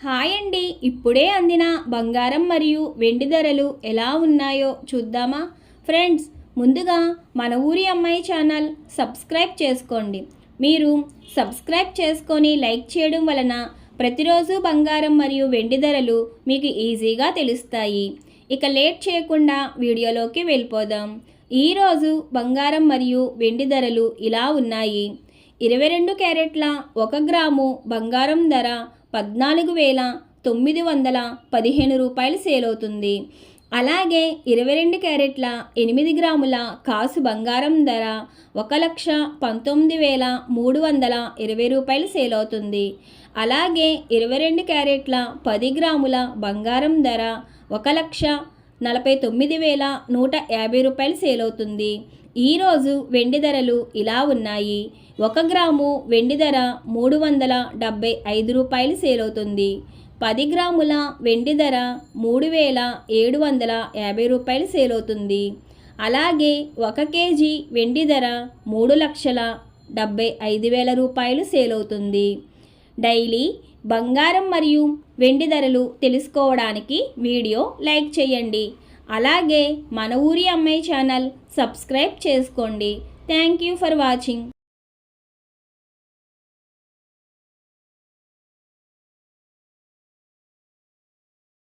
Hi అండి, ఇప్పుడే అందిన బంగారం మరియు వెండి ధరలు ఎలా ఉన్నాయో చూద్దామా ఫ్రెండ్స్. ముందుగా మన ఊరి అమ్మాయి ఛానల్ సబ్స్క్రైబ్ చేసుకోండి. మీరు సబ్స్క్రైబ్ చేసుకొని లైక్ చేయడం వలన ప్రతిరోజు బంగారం మరియు వెండి ధరలు మీకు ఈజీగా తెలుస్తాయి. ఇక లేట్ చేయకుండా వీడియోలోకి వెళ్ళిపోదాం. ఈరోజు బంగారం మరియు వెండి ధరలు ఇలా ఉన్నాయి. 22 క్యారెట్ల 1 గ్రాము బంగారం ధర 14,915 రూపాయలు సేల్ అవుతుంది. అలాగే 22 క్యారెట్ల 8 గ్రాముల కాసు బంగారం ధర 1,19,320 రూపాయలు సేల్ అవుతుంది. అలాగే 22 క్యారెట్ల 10 గ్రాముల బంగారం ధర 1,49,150 రూపాయలు సేల్ అవుతుంది. ఈరోజు వెండి ధరలు ఇలా ఉన్నాయి. 1 గ్రాము వెండి ధర 375 రూపాయలు సేల్ అవుతుంది. 10 గ్రాముల వెండి ధర 3,750 రూపాయలు సేల్ అవుతుంది. అలాగే 1 కేజీ వెండి ధర 3,75,000 రూపాయలు సేల్ అవుతుంది. డైలీ బంగారం మరియు వెండి ధరలు తెలుసుకోవడానికి వీడియో లైక్ చేయండి. అలాగే మన ఊరి అమ్మాయి ఛానల్ సబ్స్క్రైబ్ చేసుకోండి. Thank you for watching.